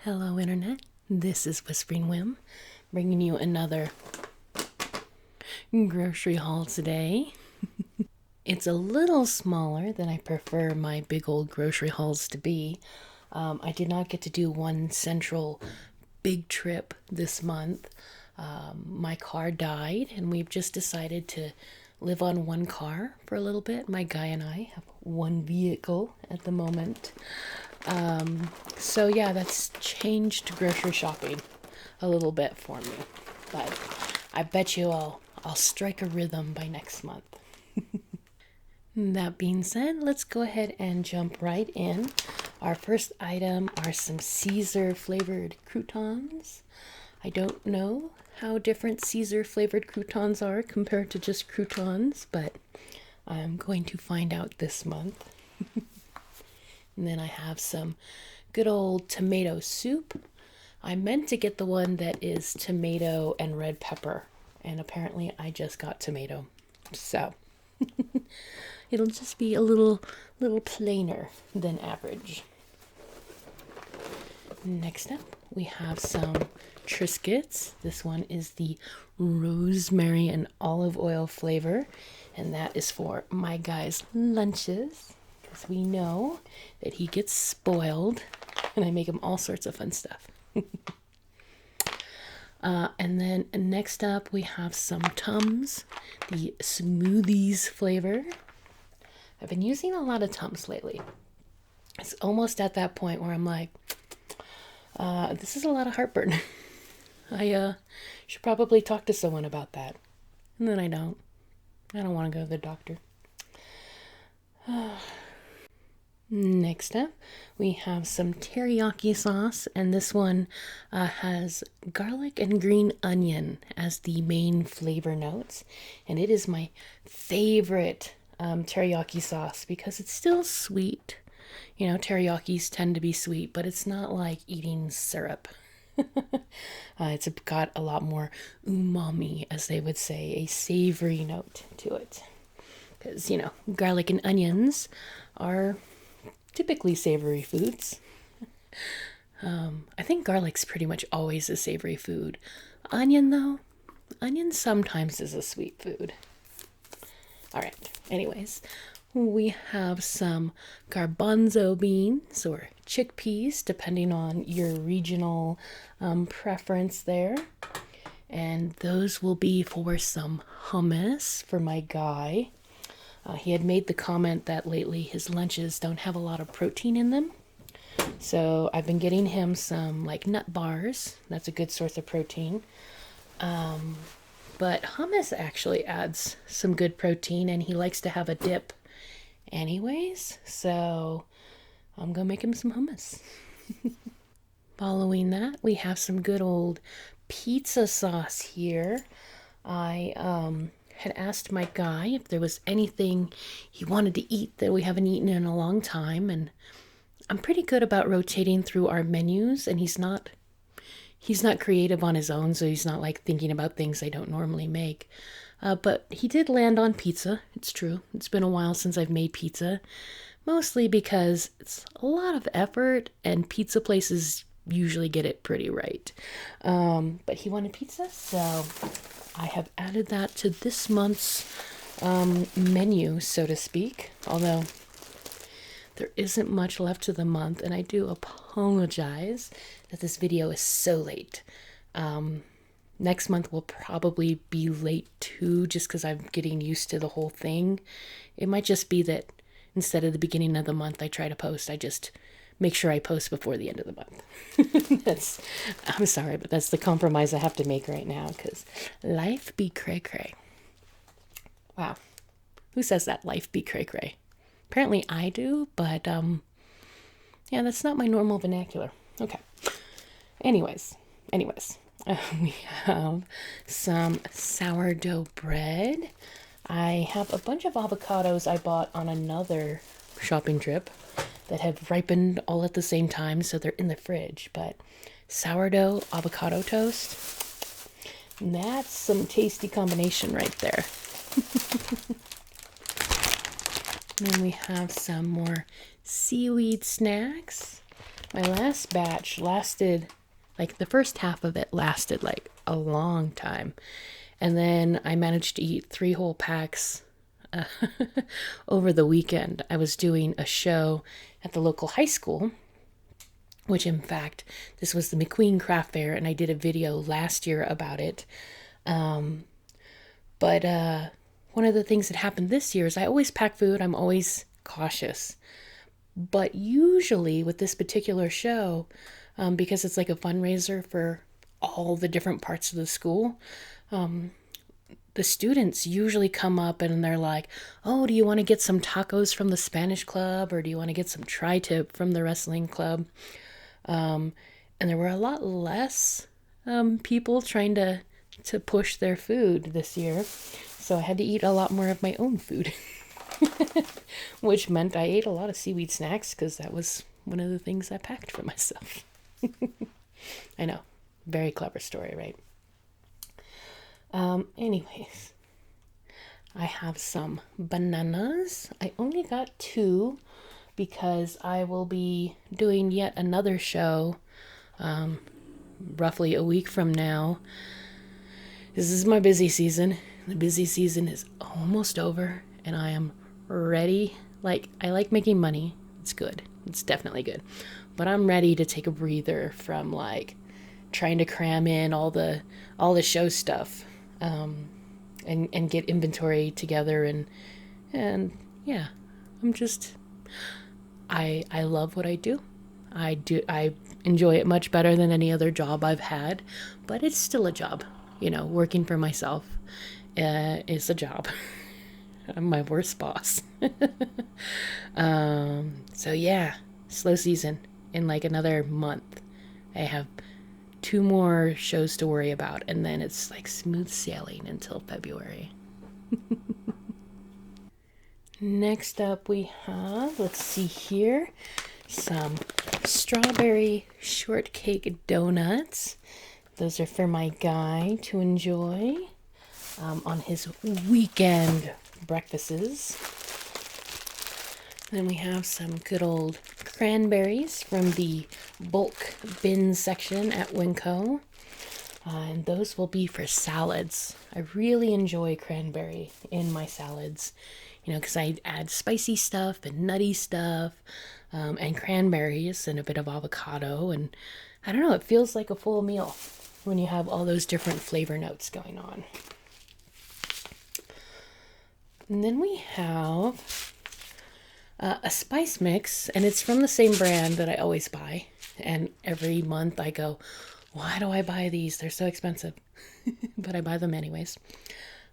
Hello, Internet. This is Whispering Whim, bringing you another grocery haul today. It's a little smaller than I prefer my big old grocery hauls to be. I did not get to do one central big trip this month. My car died, and we've just decided to live on one car for a little bit. My guy and I have one vehicle at the moment. So yeah, that's changed grocery shopping a little bit for me. But I bet you I'll strike a rhythm by next month. That being said, let's go ahead and jump right in. Our first item are some Caesar flavored croutons. I don't know how different Caesar flavored croutons are compared to just croutons, but I'm going to find out this month. And then I have some good old tomato soup. I meant to get the one that is tomato and red pepper, and apparently I just got tomato. So it'll just be a little plainer than average. Next up, we have some Triscuits. This one is the rosemary and olive oil flavor, and that is for my guy's lunches, because we know that he gets spoiled, and I make him all sorts of fun stuff. And then next up, we have some Tums, the smoothies flavor. I've been using a lot of Tums lately. It's almost at that point where I'm like, this is a lot of heartburn. I should probably talk to someone about that. And then I don't. I don't want to go to the doctor. Next up, we have some teriyaki sauce, and this one has garlic and green onion as the main flavor notes. And it is my favorite teriyaki sauce because it's still sweet. You know, teriyakis tend to be sweet, but it's not like eating syrup. It's got a lot more umami, as they would say, a savory note to it. Because, you know, garlic and onions are typically savory foods. I think garlic's pretty much always a savory food. Onion, though, onion sometimes is a sweet food. All right, anyways, we have some garbanzo beans or chickpeas, depending on your regional preference there. And those will be for some hummus for my guy. He had made the comment that lately his lunches don't have a lot of protein in them. So I've been getting him some like nut bars. That's a good source of protein. But hummus actually adds some good protein, and he likes to have a dip anyways. So I'm going to make him some hummus. Following that, we have some good old pizza sauce here. I had asked my guy if there was anything he wanted to eat that we haven't eaten in a long time, and I'm pretty good about rotating through our menus, and he's not creative on his own, so he's not like thinking about things I don't normally make. But he did land on pizza. It's true. It's been a while since I've made pizza, mostly because it's a lot of effort, and pizza places usually get it pretty right. But he wanted pizza, so I have added that to this month's menu, so to speak, although there isn't much left to the month, and I do apologize that this video is so late. Next month will probably be late too, just because I'm getting used to the whole thing. It might just be that instead of the beginning of the month I try to post, I just make sure I post before the end of the month. I'm sorry, but that's the compromise I have to make right now, because life be cray-cray. Wow. Who says that? Life be cray-cray. Apparently I do, but yeah, that's not my normal vernacular. Okay. Anyways, we have some sourdough bread. I have a bunch of avocados I bought on another shopping trip that have ripened all at the same time, so they're in the fridge. But sourdough avocado toast, that's some tasty combination right there. And then we have some more seaweed snacks. My last batch lasted, like the first half of it lasted like a long time. And then I managed to eat 3 whole packs uh, over the weekend. I was doing a show at the local high school, which in fact, this was the McQueen Craft Fair, and I did a video last year about it. But one of the things that happened this year is I always pack food, I'm always cautious. But usually with this particular show, because it's like a fundraiser for all the different parts of the school, the students usually come up and they're like, oh, do you want to get some tacos from the Spanish club? Or do you want to get some tri-tip from the wrestling club? And there were a lot less people trying to push their food this year. So I had to eat a lot more of my own food, which meant I ate a lot of seaweed snacks because that was one of the things I packed for myself. I know, very clever story, right? Anyways, I have some bananas. I only got 2 because I will be doing yet another show roughly a week from now. This is my busy season. The busy season is almost over and I am ready. Like, I like making money. It's good. It's definitely good. But I'm ready to take a breather from like trying to cram in all the show stuff, and get inventory together and yeah, I'm just I love what I do. I enjoy it much better than any other job I've had, but it's still a job. You know, working for myself is a job. I'm my worst boss. So yeah, slow season. In like another month, I have 2 more shows to worry about, and then it's like smooth sailing until February. Next up, we have, let's see here, some strawberry shortcake donuts. Those are for my guy to enjoy on his weekend breakfasts. Then we have some good old cranberries from the bulk bin section at Winco. And those will be for salads. I really enjoy cranberry in my salads, you know, because I add spicy stuff and nutty stuff, and cranberries and a bit of avocado. And I don't know, it feels like a full meal when you have all those different flavor notes going on. And then we have a spice mix, and it's from the same brand that I always buy. And every month I go, why do I buy these? They're so expensive. But I buy them anyways.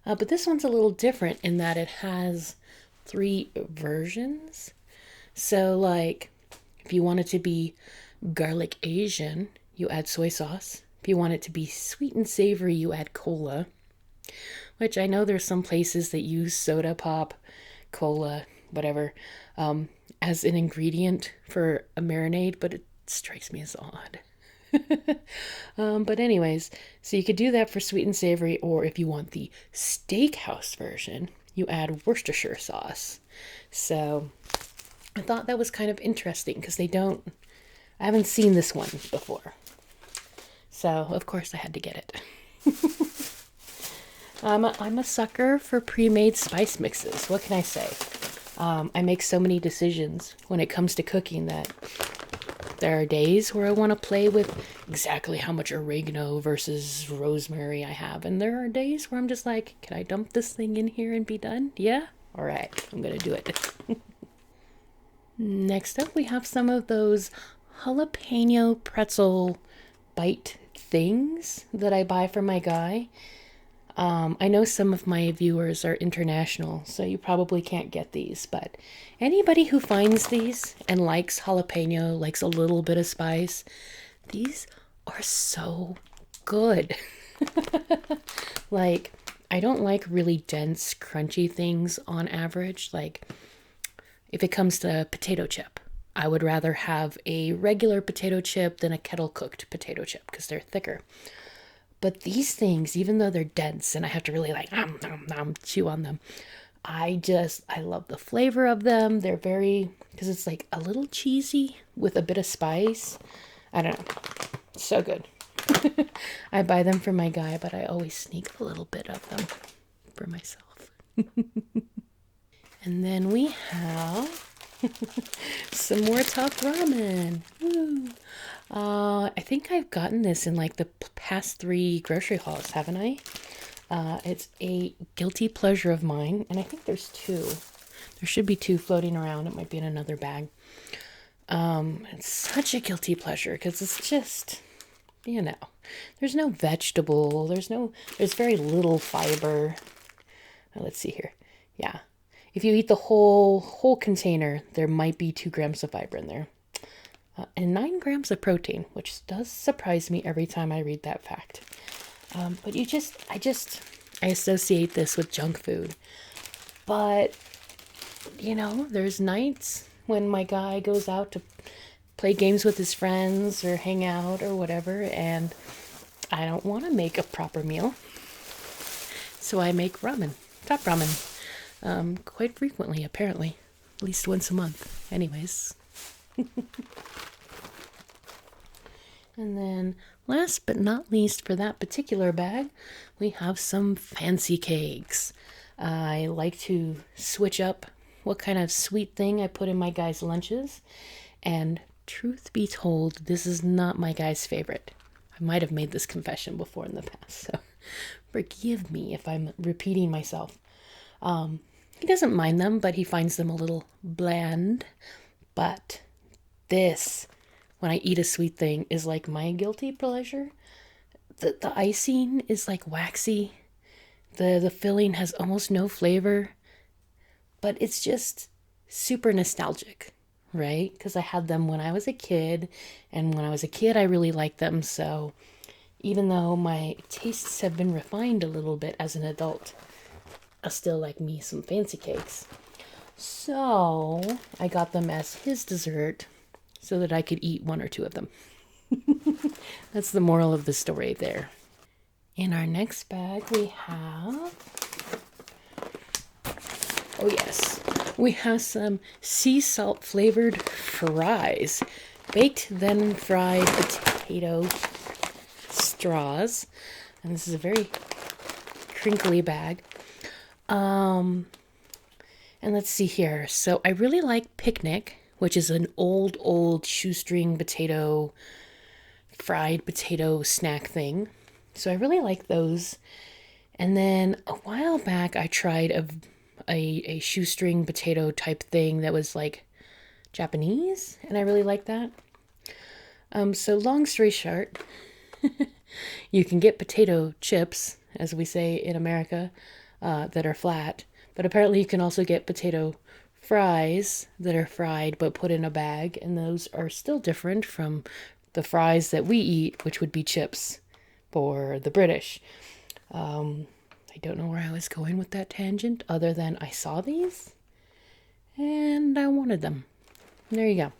But this one's a little different in that it has 3 versions. So, like, if you want it to be garlic Asian, you add soy sauce. If you want it to be sweet and savory, you add cola. Which I know there's some places that use soda pop, cola, whatever, as an ingredient for a marinade, but it strikes me as odd. But anyways, so you could do that for sweet and savory, or if you want the steakhouse version, you add Worcestershire sauce. So I thought that was kind of interesting because I haven't seen this one before. So of course I had to get it. I'm a sucker for pre-made spice mixes. What can I say? I make so many decisions when it comes to cooking that there are days where I want to play with exactly how much oregano versus rosemary I have. And there are days where I'm just like, can I dump this thing in here and be done? Yeah? All right, I'm going to do it. Next up, we have some of those jalapeno pretzel bite things that I buy for my guy. I know some of my viewers are international, so you probably can't get these, but anybody who finds these and likes jalapeno, likes a little bit of spice, these are so good. Like, I don't like really dense, crunchy things on average. Like, if it comes to potato chip, I would rather have a regular potato chip than a kettle-cooked potato chip because they're thicker. But these things, even though they're dense and I have to really like chew on them, I love the flavor of them. They're very, because it's like a little cheesy with a bit of spice. I don't know. So good. I buy them for my guy, but I always sneak a little bit of them for myself. And then we have some more top ramen. Woo. I think I've gotten this in like the past 3 grocery hauls, haven't I? It's a guilty pleasure of mine, and I think there's 2. There should be 2 floating around. It might be in another bag. It's such a guilty pleasure because it's just, there's no vegetable. There's very little fiber. Let's see here. Yeah. If you eat the whole container, there might be 2 grams of fiber in there. And 9 grams of protein, which does surprise me every time I read that fact. But I associate this with junk food. But, there's nights when my guy goes out to play games with his friends or hang out or whatever, and I don't want to make a proper meal. So I make ramen, top ramen, quite frequently, apparently. At least once a month. Anyways. And then, last but not least for that particular bag, we have some fancy cakes. I like to switch up what kind of sweet thing I put in my guys' lunches. And truth be told, this is not my guy's favorite. I might have made this confession before in the past, so forgive me if I'm repeating myself. He doesn't mind them, but he finds them a little bland. But this, when I eat a sweet thing, is like my guilty pleasure. The icing is like waxy. The filling has almost no flavor. But it's just super nostalgic, right? Because I had them when I was a kid. And when I was a kid, I really liked them. So even though my tastes have been refined a little bit as an adult, I still like me some fancy cakes. So I got them as his dessert so that I could eat 1 or 2 of them. That's the moral of the story there. In our next bag, we have, oh yes, we have some sea salt flavored fries, baked then fried potato straws. And this is a very crinkly bag. And let's see here. So I really like Picnic, which is an old shoestring potato, fried potato snack thing. So I really like those. And then a while back, I tried a shoestring potato type thing that was like Japanese, and I really like that. So long story short, you can get potato chips, as we say in America, that are flat. But apparently you can also get potato fries that are fried but put in a bag, and those are still different from the fries that we eat, which would be chips for the British. I don't know where I was going with that tangent, other than I saw these and I wanted them. There you go.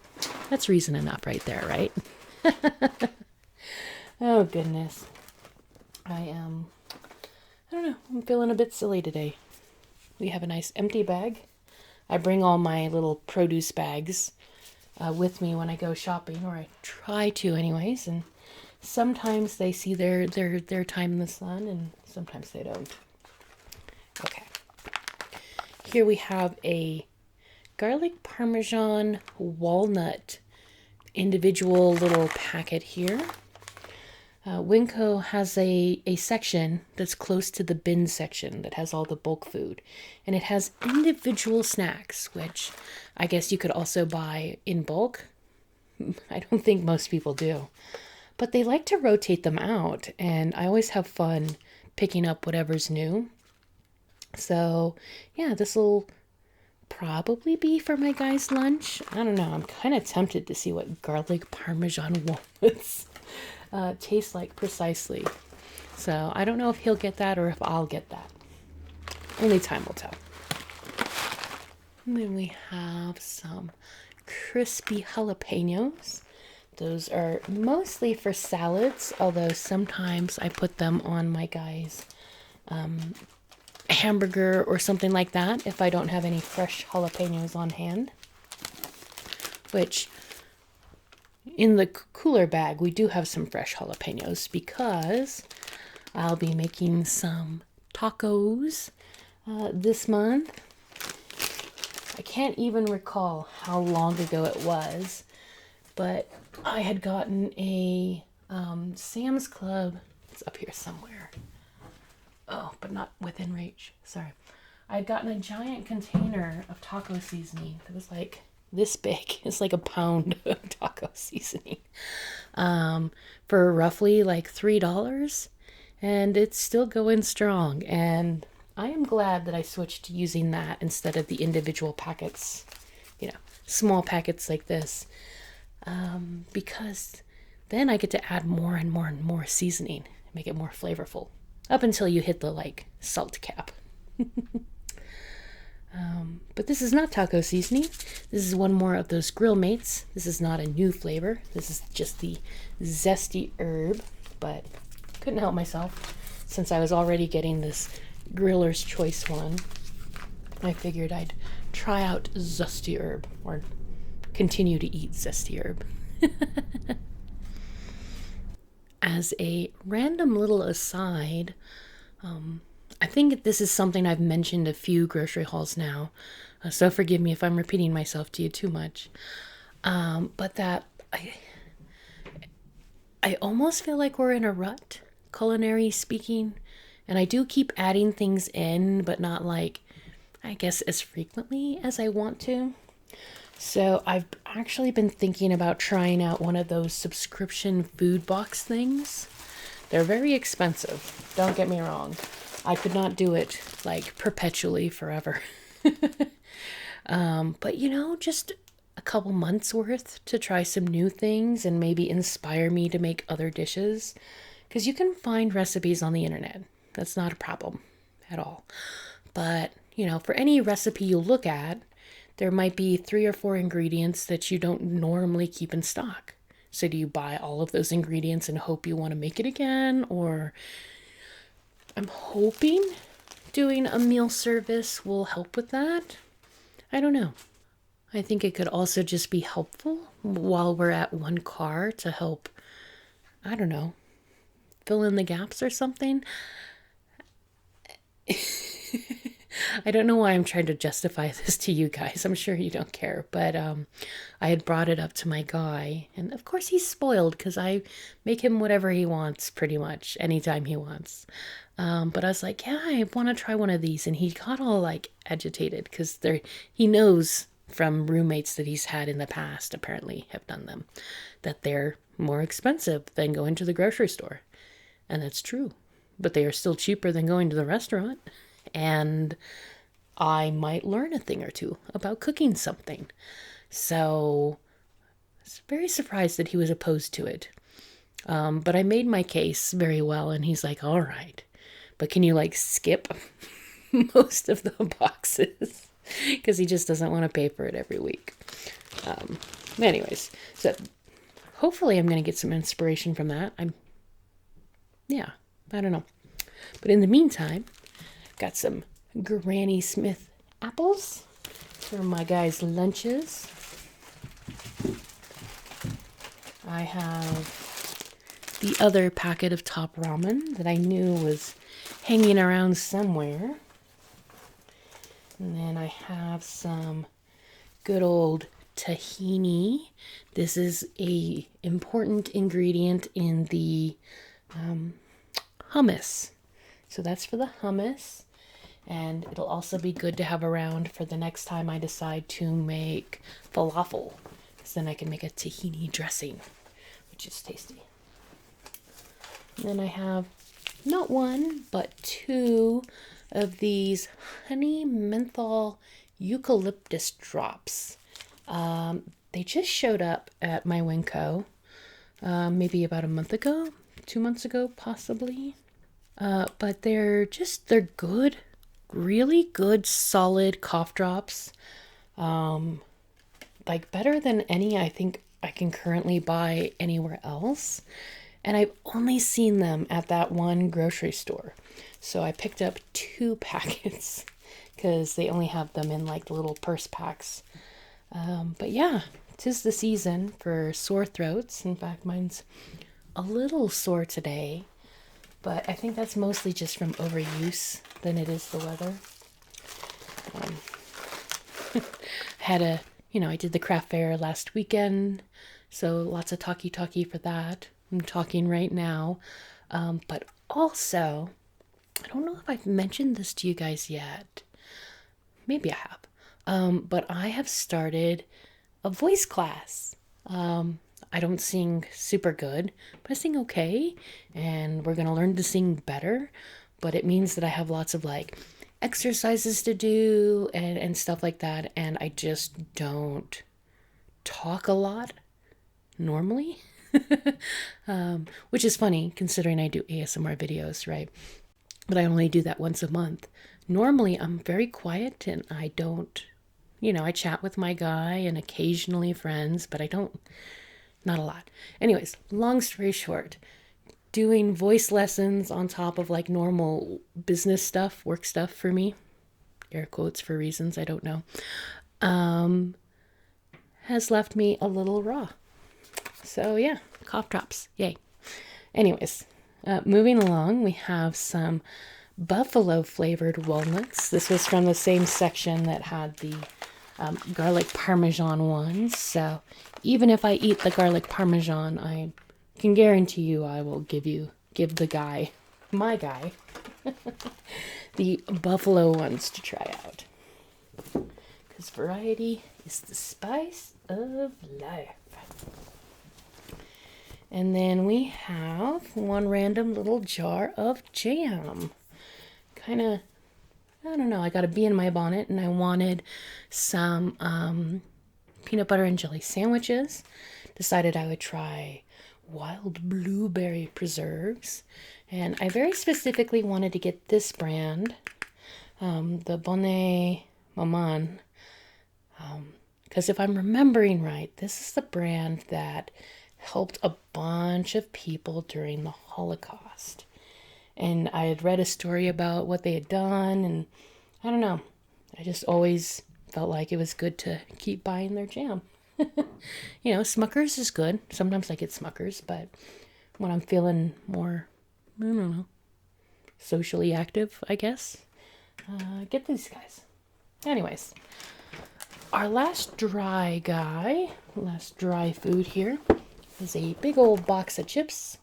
That's reason enough right there, right? Oh, goodness. I don't know. I'm feeling a bit silly today. We have a nice empty bag. I bring all my little produce bags with me when I go shopping, or I try to anyways, and sometimes they see their time in the sun, and sometimes they don't. Okay. Here we have a garlic parmesan walnut individual little packet here. Winco has a section that's close to the bin section that has all the bulk food. And it has individual snacks, which I guess you could also buy in bulk. I don't think most people do. But they like to rotate them out, and I always have fun picking up whatever's new. So, yeah, this will probably be for my guy's lunch. I don't know. I'm kind of tempted to see what garlic parmesan walnuts taste like precisely. So I don't know if he'll get that or if I'll get that. Only time will tell. And then we have some crispy jalapenos. Those are mostly for salads, although sometimes I put them on my guys' hamburger or something like that if I don't have any fresh jalapenos on hand. Which, in the cooler bag, we do have some fresh jalapenos because I'll be making some tacos this month. I can't even recall how long ago it was, but I had gotten a Sam's Club. It's up here somewhere. Oh, but not within reach. Sorry. I had gotten a giant container of taco seasoning that was like this big. It's like a pound of taco seasoning for roughly like $3. And it's still going strong. And I am glad that I switched to using that instead of the individual packets, small packets like this, because then I get to add more and more and more seasoning, make it more flavorful, up until you hit the salt cap. But this is not taco seasoning. This is one more of those grill mates. This is not a new flavor. This is just the zesty herb, but couldn't help myself since I was already getting this Griller's Choice one. I figured I'd try out zesty herb, or continue to eat zesty herb. As a random little aside, I think this is something I've mentioned a few grocery hauls now, so forgive me if I'm repeating myself to you too much. But that I almost feel like we're in a rut, culinary speaking, and I do keep adding things in, but not I guess as frequently as I want to. So I've actually been thinking about trying out one of those subscription food box things. They're very expensive, don't get me wrong. I could not do it perpetually forever. But just a couple months worth to try some new things and maybe inspire me to make other dishes. Because you can find recipes on the internet. That's not a problem at all. But, for any recipe you look at, there might be 3 or 4 ingredients that you don't normally keep in stock. So do you buy all of those ingredients and hope you want to make it again? Or I'm hoping doing a meal service will help with that. I don't know. I think it could also just be helpful while we're at one car to help, I don't know, fill in the gaps or something. I don't know why I'm trying to justify this to you guys. I'm sure you don't care. But I had brought it up to my guy. And of course he's spoiled because I make him whatever he wants pretty much anytime he wants. But I was like, yeah, I want to try one of these. And he got all agitated because he knows from roommates that he's had in the past, apparently have done them, that they're more expensive than going to the grocery store. And that's true. But they are still cheaper than going to the restaurant. And I might learn a thing or two about cooking something. So I was very surprised that he was opposed to it. But I made my case very well, and he's like, all right, but can you skip most of the boxes? Because he just doesn't want to pay for it every week. Anyways, so hopefully I'm going to get some inspiration from that. I don't know. But in the meantime, got some Granny Smith apples for my guys' lunches. I have the other packet of Top Ramen that I knew was hanging around somewhere. And then I have some good old tahini. This is a important ingredient in the hummus. So that's for the hummus. And it'll also be good to have around for the next time I decide to make falafel. Because then I can make a tahini dressing, which is tasty. And then I have not one, but 2 of these honey menthol eucalyptus drops. They just showed up at my Winco maybe about a month ago, 2 months ago, possibly. But they're good, really good, solid cough drops. Better than any I think I can currently buy anywhere else. And I've only seen them at that one grocery store. So I picked up 2 packets because they only have them in like little purse packs. But yeah, 'tis the season for sore throats. In fact, mine's a little sore today, but I think that's mostly just from overuse than it is the weather. Had a, I did the craft fair last weekend, so lots of talkie for that. I'm talking right now. But also, I don't know if I've mentioned this to you guys yet. Maybe I have. But I have started a voice class. I don't sing super good, but I sing okay, and we're gonna learn to sing better. But it means that I have lots of like exercises to do and stuff like that, and I just don't talk a lot normally. Which is funny considering I do ASMR videos, right? But I only do that once a month. Normally, I'm very quiet and I don't, I chat with my guy and occasionally friends, but I don't, not a lot. Anyways, long story short, doing voice lessons on top of like normal business stuff, work stuff for me, air quotes for reasons I don't know, has left me a little raw. So yeah, cough drops, yay. Anyways, moving along, we have some buffalo flavored walnuts. This was from the same section that had the garlic parmesan ones. So even if I eat the garlic parmesan, I can guarantee you I will give the guy, my guy, the buffalo ones to try out. Because variety is the spice of life. And then we have one random little jar of jam. Kind of, I don't know, I got a bee in my bonnet and I wanted some peanut butter and jelly sandwiches. Decided I would try wild blueberry preserves. And I very specifically wanted to get this brand, the Bonnet Maman. Because if I'm remembering right, this is the brand that helped a bunch of people during the Holocaust. And I had read a story about what they had done, and I don't know. I just always felt like it was good to keep buying their jam. Smuckers is good. Sometimes I get Smuckers, but when I'm feeling more, I don't know, socially active, I guess, get these guys. Anyways, our last dry food here is a big old box of chips.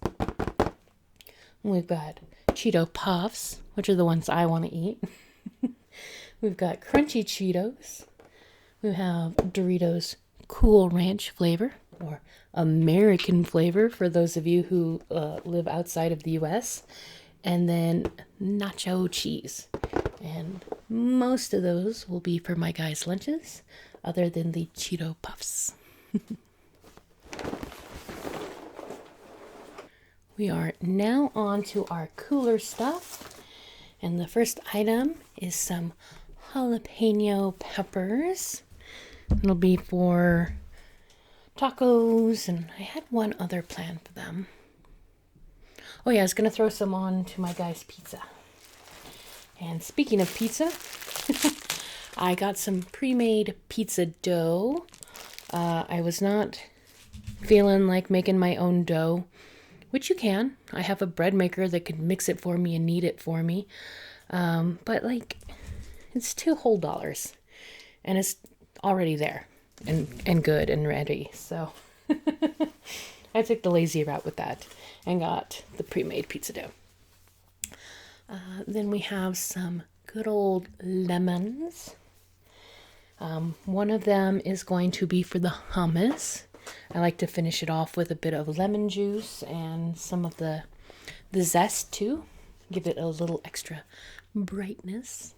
We've got Cheeto Puffs, which are the ones I want to eat. We've got Crunchy Cheetos. We have Doritos Cool Ranch flavor, or American flavor for those of you who live outside of the US. And then Nacho Cheese. And most of those will be for my guys' lunches, other than the Cheeto Puffs. We are now on to our cooler stuff. And the first item is some jalapeno peppers. It'll be for tacos, and I had one other plan for them. Oh yeah, I was going to throw some on to my guy's pizza. And speaking of pizza, I got some pre-made pizza dough. I was not feeling like making my own dough, which you can. I have a bread maker that could mix it for me and knead it for me. But it's $2 whole, and it's already there and good and ready. So I took the lazy route with that and got the pre-made pizza dough. Then we have some good old lemons. One of them is going to be for the hummus. I like to finish it off with a bit of lemon juice and some of the zest too. Give it a little extra brightness.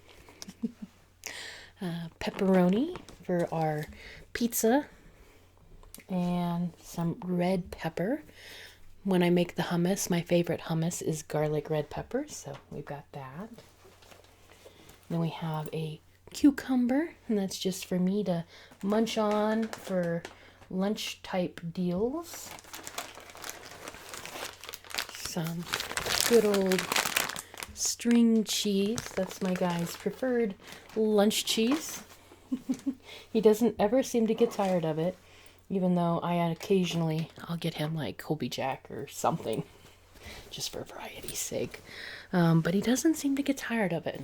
Pepperoni for our pizza. And some red pepper. When I make the hummus, my favorite hummus is garlic red pepper, so we've got that. Then we have a cucumber, and that's just for me to munch on for lunch type deals. some good old string cheese. That's my guy's preferred lunch cheese. He doesn't ever seem to get tired of it, even though I'll get him like Colby Jack or something, just for variety's sake. But he doesn't seem to get tired of it.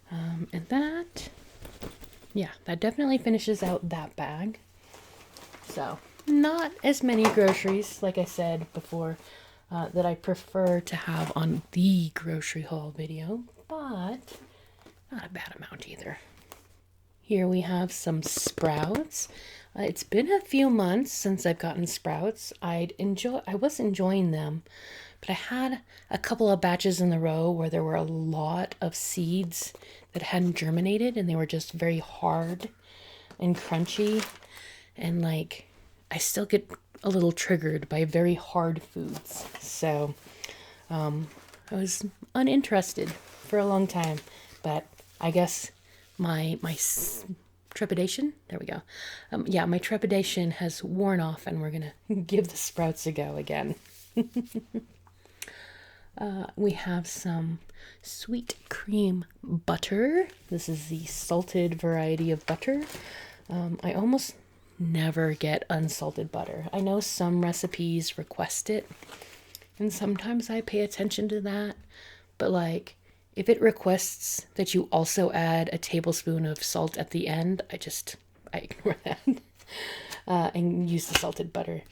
And that definitely finishes out that bag. So, not as many groceries, like I said before, that I prefer to have on the grocery haul video, but not a bad amount either. Here we have some sprouts. It's been a few months since I've gotten sprouts. I was enjoying them, but I had a couple of batches in a row where there were a lot of seeds that hadn't germinated, and they were just very hard and crunchy, and like I still get a little triggered by very hard foods. So I was uninterested for a long time, but I guess my trepidation, there we go. My trepidation has worn off, and we're gonna give the sprouts a go again. We have some sweet cream butter. This is the salted variety of butter. I almost never get unsalted butter. I know some recipes request it, and sometimes I pay attention to that, but like if it requests that you also add a tablespoon of salt at the end, I ignore that and use the salted butter.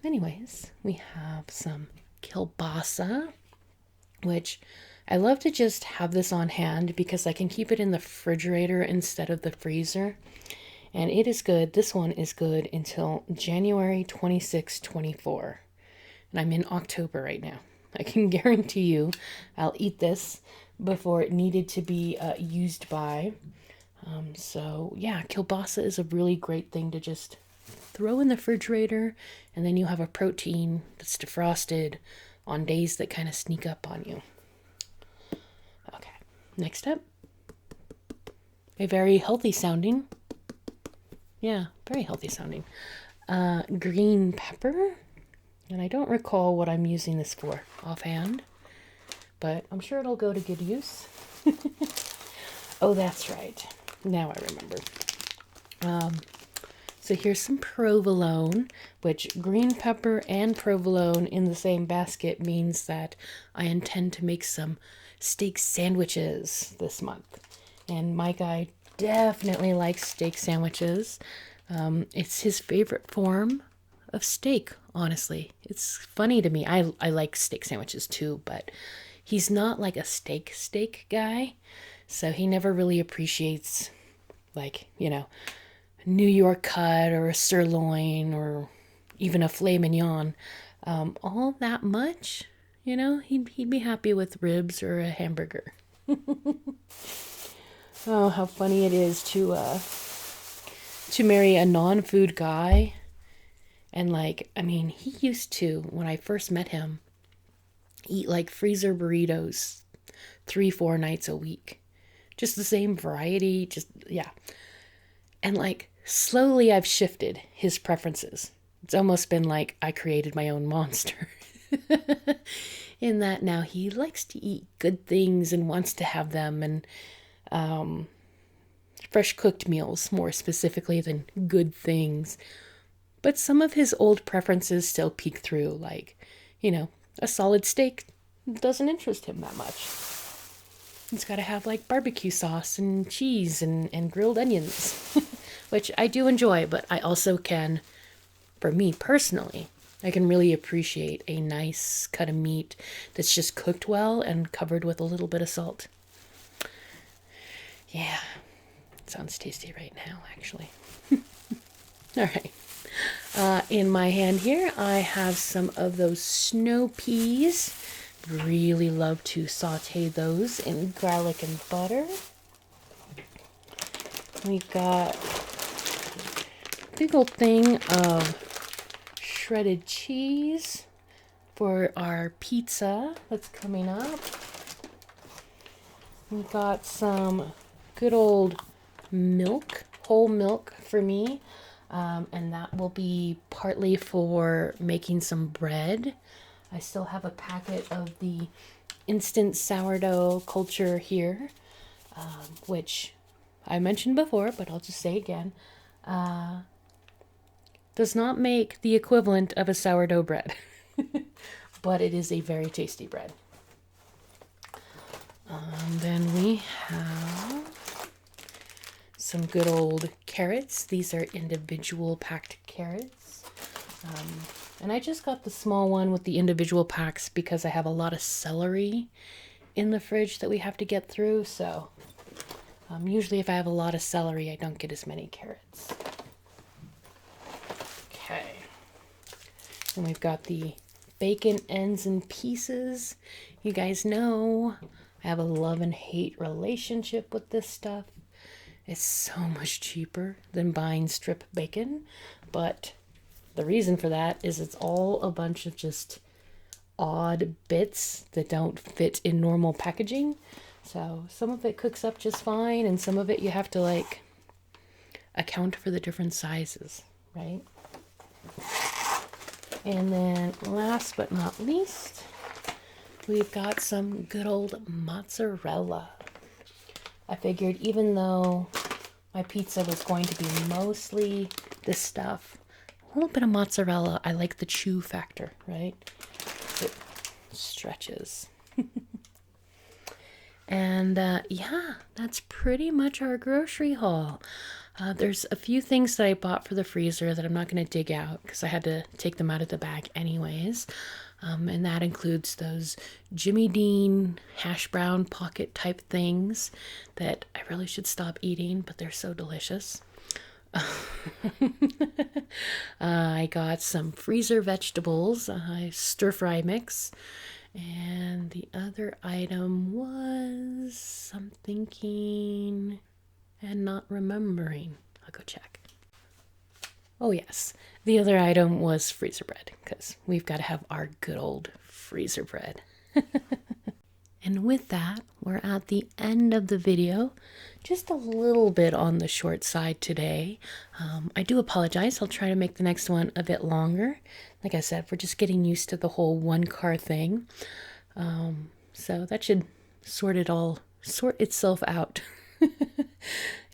Anyways, we have some kielbasa, which I love to just have this on hand because I can keep it in the refrigerator instead of the freezer. And it is good. This one is good until January 26, 24. And I'm in October right now. I can guarantee you I'll eat this before it needed to be used by. So yeah, kielbasa is a really great thing to just throw in the refrigerator, and then you have a protein that's defrosted on days that kind of sneak up on you. Okay, next up, a very healthy sounding, very healthy sounding, green pepper. And I don't recall what I'm using this for offhand, but I'm sure it'll go to good use. Oh, that's right. Now I remember. So here's some provolone, which green pepper and provolone in the same basket means that I intend to make some steak sandwiches this month. And my guy definitely likes steak sandwiches. It's his favorite form of steak, honestly. It's funny to me. I like steak sandwiches too, but he's not like a steak guy. So he never really appreciates like, New York cut or a sirloin or even a filet mignon all that much. He'd be happy with ribs or a hamburger. Oh, how funny it is to marry a non-food guy. And he used to, when I first met him, eat like freezer burritos 3-4 nights a week. Just the same variety, And slowly I've shifted his preferences. It's almost been like I created my own monster. In that now he likes to eat good things and wants to have them, and fresh cooked meals more specifically than good things. But some of his old preferences still peek through, a solid steak doesn't interest him that much. It's got to have barbecue sauce and cheese and grilled onions, which I do enjoy, but I also can, for me personally, I can really appreciate a nice cut of meat that's just cooked well and covered with a little bit of salt. Yeah, it sounds tasty right now, actually. All right. In my hand here, I have some of those snow peas. Really love to saute those in garlic and butter. We got a big old thing of shredded cheese for our pizza that's coming up. We got some good old milk, whole milk for me. And that will be partly for making some bread. I still have a packet of the instant sourdough culture here, which I mentioned before, but I'll just say again, does not make the equivalent of a sourdough bread, but it is a very tasty bread. Then we have some good old carrots. These are individual packed carrots. And I just got the small one with the individual packs because I have a lot of celery in the fridge that we have to get through. So usually if I have a lot of celery, I don't get as many carrots. Okay. And we've got the bacon ends and pieces. You guys know I have a love and hate relationship with this stuff. It's so much cheaper than buying strip bacon, but the reason for that is it's all a bunch of just odd bits that don't fit in normal packaging. So some of it cooks up just fine, and some of it you have to like account for the different sizes, right? And then last but not least, we've got some good old mozzarella. I figured even though my pizza was going to be mostly this stuff, a little bit of mozzarella, I like the chew factor, right? It stretches. And yeah, that's pretty much our grocery haul. There's a few things that I bought for the freezer that I'm not going to dig out because I had to take them out of the bag anyways. And that includes those Jimmy Dean hash brown pocket type things that I really should stop eating, but they're so delicious. I got some freezer vegetables, stir fry mix. And the other item was, I'm thinking and not remembering. I'll go check. Oh, yes. The other item was freezer bread because we've got to have our good old freezer bread. And with that, we're at the end of the video. Just a little bit on the short side today. I do apologize. I'll try to make the next one a bit longer. Like I said, we're just getting used to the whole one car thing. So that should sort itself out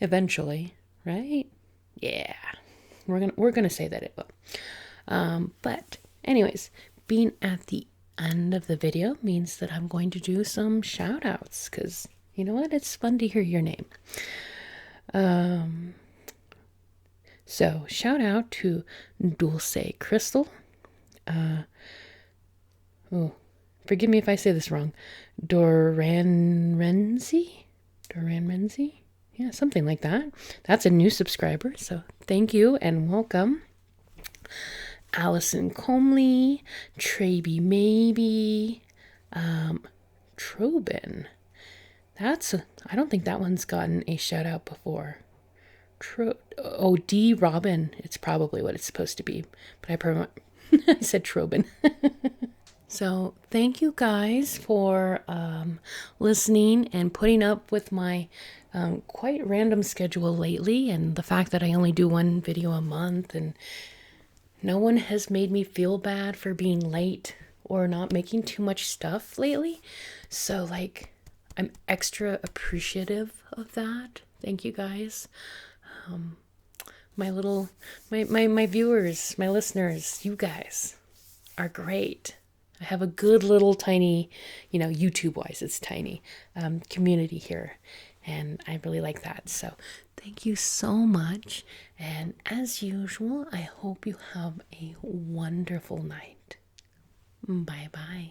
eventually, right? Yeah. We're gonna say that it will. But anyways, being at the end of the video means that I'm going to do some shout outs because you know what? It's fun to hear your name. So shout out to Dulce Crystal. Forgive me if I say this wrong. Doran Renzi? Yeah, something like that. That's a new subscriber, so thank you and welcome. Allison Comley, Traby Maybe, Trobin. I don't think that one's gotten a shout out before. D Robin. It's probably what it's supposed to be, but I said Trobin. So thank you guys for listening and putting up with my quite random schedule lately, and the fact that I only do one video a month, and no one has made me feel bad for being late or not making too much stuff lately. So like, I'm extra appreciative of that. Thank you guys. My viewers, my listeners, you guys are great. I have a good little tiny, YouTube wise, it's tiny, community here. And I really like that. So thank you so much. And as usual, I hope you have a wonderful night. Bye-bye.